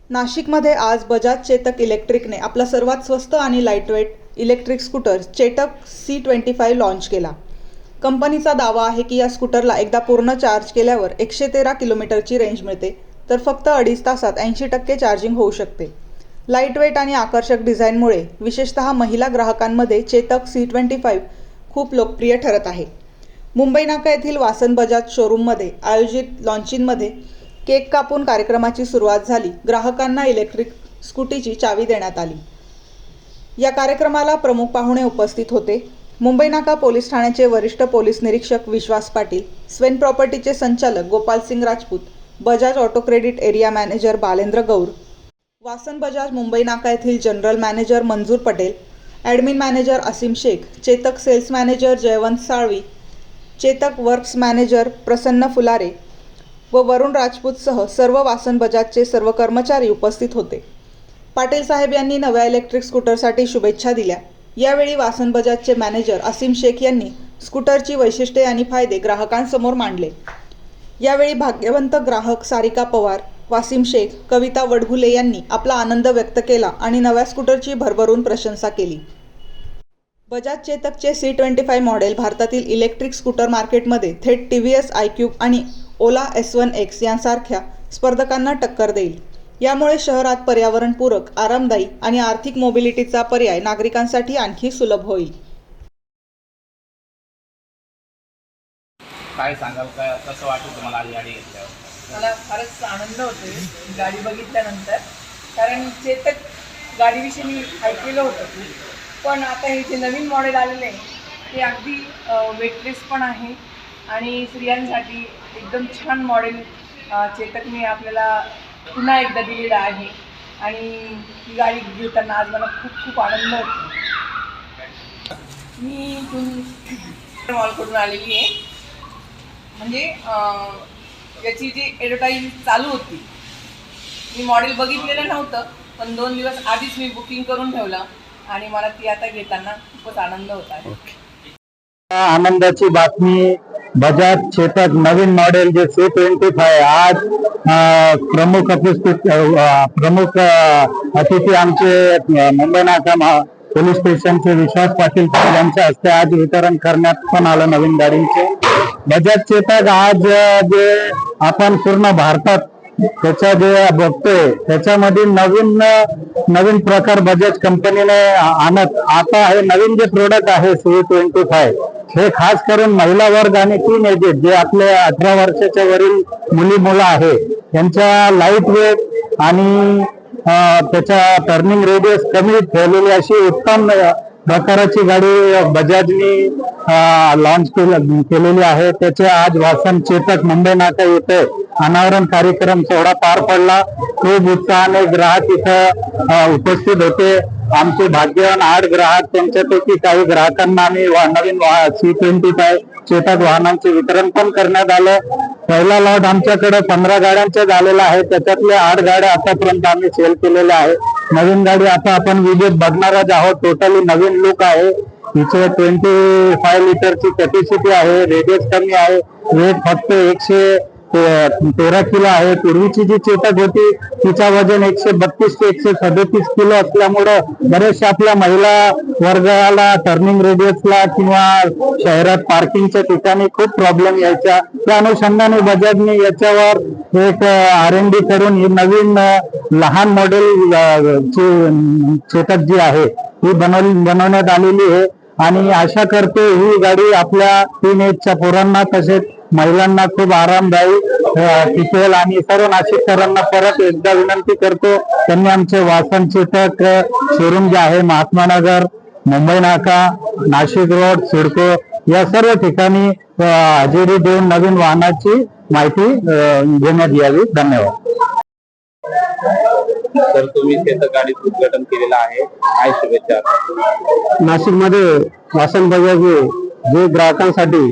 नाशिकमध्ये आज बजाज चेतक इलेक्ट्रिकने आपला सर्वात स्वस्त आणि lightweight electric scooter Chetak C25 launch केला। कंपनीचा दावा आहे की या स्कूटरला एकदा पूर्ण चार्ज केल्यावर 113 किलोमीटरची रेंज मिळते, तर फक्त 2.5 तासात 80% चार्जिंग होऊ शकते। लाईटवेट आणि आकर्षक डिझाईनमुळे विशेषतः महिला ग्राहकांमध्ये चेतक C25 खूप लोकप्रिय ठरत आहे। मुंबई नाका येथील वासन बजाज शोरूममध्ये आयोजित लॉन्चिंगमध्ये केक कापून कार्यक्रमाची सुरुवात झाली। ग्राहकांना इलेक्ट्रिक स्कूटीची चावी देण्यात आली। या कार्यक्रमाला प्रमुख पाहुणे उपस्थित होते। मुंबई नाका पोलीस ठाण्याचे वरिष्ठ पोलीस निरीक्षक विश्वास पाटील, स्वेन प्रॉपर्टीचे संचालक Gopal Singh Rajput, Bajaj Auto credit area manager Balendra Gaur, Vasan Bajaj Mumbai Naka येथील general manager Manzoor Patel, admin manager Asim Shaikh, Chetak sales manager Jaywant Salvi, Chetak works manager Prasanna Phulare व वरुण राजपूतसह सर्व वासन बजाजचे सर्व कर्मचारी उपस्थित होते। पाटील साहेब यांनी नव्या इलेक्ट्रिक स्कूटरसाठी शुभेच्छा दिल्या। यावेळी वासन बजाजचे मॅनेजर असीम शेख यांनी स्कूटरची वैशिष्ट्ये आणि फायदे ग्राहकांसमोर मांडले। यावेळी भाग्यवंत ग्राहक सारिका पवार, वासीम शेख, कविता वडघुले यांनी आपला आनंद व्यक्त केला आणि नव्या स्कूटरची भरभरून प्रशंसा केली। बजाज चेतकचे C25 मॉडेल भारतातील इलेक्ट्रिक स्कूटर मार्केटमध्ये थेट TVS iQube आणि ओला S1X यांसारख्या स्पर्धकांना टक्कर देईल। यामुळे शहरात पर्यावरणपूरक, आरामदायी आणि आर्थिक मोबिलिटीचा पर्याय नागरिकांसाठी आणखी सुलभ होईल। काय सांगाल, काय कसं वाटतं तुम्हाला आज गाडी घेतल्यावर? मला फारच आनंद होतोय गाडी बघितल्यानंतर, कारण चेतक गाडीविषयी मी ऐकलेलं होतं पण आता हे जे नवीन मॉडेल आलेलं आहे ते अगदी वेटलेस पण आहे आणि स्त्रियांसाठी एकदम छान मॉडेल चेतकने आपल्याला पुन्हा एकदा दिलेलं आहे आणि ही गाडी घेताना आज मला खूप खूप आनंद होतो। मी इथून मॉलकडून आलेली आहे, म्हणजे याची जी ॲडव्हर्टाईज चालू होती, मी मॉडेल बघितलेलं नव्हतं पण 2 दिवस आधीच मी बुकिंग करून ठेवलं आणि मला ती आता घेताना खूपच आनंद होत आहे। आनंदाची बातमी, बजाज चेतक नवीन मॉडेल जे C25 आज प्रमुख अतिथी आमचे मुंबई नाका पोलीस स्टेशनचे विश्वास पाटील यांच्या हस्ते आज वितरण करण्यात पण आलं नवीन गाडींचे। बजाज चेतक आज जे आपण पूर्ण भारतात त्याच्या जे बघतोय त्याच्यामध्ये नवीन प्रकार बजाज कंपनीने आणत आता हे नवीन जे प्रोडक्ट आहे C25 हे खास करून महिला वर्ग आणि टीन एजेड जे आपले 18 वर्षाच्या वरील मुलं आहे यांच्या लाईट वेट आणि त्याच्या टर्निंग रेडियस कमी ठेवलेली अशी उत्तम प्रकाराची गाडी बजाजने लॉन्च केलेली आहे। त्याचे आज वासन चेतक मुंबई नाका येथे अनावरण कार्यक्रम सोहळा पार पडला। खूप उत्साहाने ग्राहक इथं उपस्थित होते। आमचे भाग्यवान 8 ग्राहक, त्यांच्यापैकी काही ग्राहकांना आम्ही नवीन C25 चेतक वाहनांचे वितरण पण करण्यात आलं। पहिला लॉट आमच्याकडे 15 गाड्यांचा झालेला आहे, त्याच्यातले 8 गाड्या आतापर्यंत आम्ही सेल केलेल्या आहे। नवीन गाडी आता आपण विजेत बघणारच आहोत। टोटली नवीन लुक आहे। तिचे 25 लिटरची कॅपॅसिटी आहे, रेडियस कमी आहे, वेट फक्त 113 किलो आहे। पूर्वीची जी चेतक होती तिचा वजन 132 ते 137 किलो असल्यामुळे बरेचशा आपल्या महिला वर्गाला टर्निंग रेडियसला किंवा शहरात पार्किंगच्या ठिकाणी खूप प्रॉब्लेम यायचा। त्या अनुषंगाने बजाजने याच्यावर एक R&D करून ही नवीन लहान मॉडेल चेतक जी आहे ही बनवण्यात आलेली आहे आणि आशा करतो ही गाडी आपल्या टीन एजच्या पोरांना तसेच महिलांना खूप आरामदायी टिकेल आणि सर्व नाशिककरांना परत एकदा विनंती करतो त्यांनी आमचे वासन चेतक शोरूम जे आहे महात्मा नगर, मुंबई नाका, नाशिक रोड, सिडको या सर्व ठिकाणी हजेरी देऊन नवीन वाहनाची माहिती घेण्यात यावी। धन्यवाद। तर तुम्ही चेतक गाडीचं उद्घाटन केलेलं आहे, काय शुभेच्छा? नाशिकमध्ये वासन बजाजने जे ग्राहकांसाठी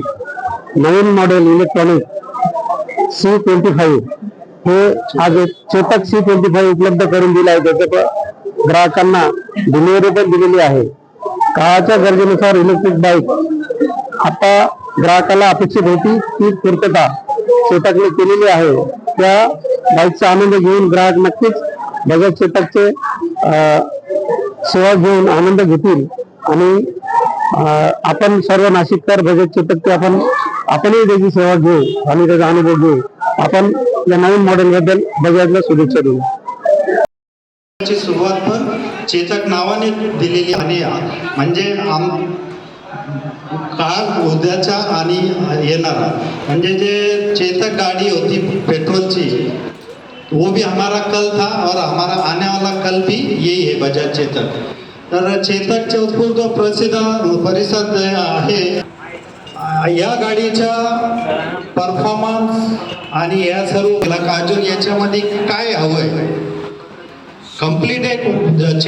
नवीन मॉडेल इलेक्ट्रॉनिक C25 हे आज चेतक C25 उपलब्ध करून दिले आहे। त्याच्या ग्राहकांना डिलिव्हरी पण दिलेली आहे। काळाच्या गरजेनुसार इलेक्ट्रिक बाईक आता ग्राहकाला अपेक्षित होती ती पूर्तता चेतकने केलेली आहे। त्या बाईकचा आनंद घेऊन ग्राहक नक्कीच बजाज चेतकचे सेवा घेऊन आनंद घेतील आणि आपण सर्व नाशिककर बजाज चेतकचे आपणही त्याची सेवा घेऊ आणि त्याचा अनुभव घेऊ. आपण या नवीन मॉडेल बद्दल बजाजला शुभेच्छा देऊ. ची सुरुवात पण चेतक नावाने दिलेली आणि म्हणजे काळ उद्याचा आणि येणारा म्हणजे जे चेतक गाड़ी होती पेट्रोलची वो भी हमारा कल था और हमारा आने वाला कल भी यही है बजाज चेतक. तर चेतकचे उत्स्फूर्त प्रसिद्ध परिषद आहे. या गाडीचा परफॉर्मन्स आणि या सर्व काजून याच्यामध्ये काय हवंय कंप्लीट एक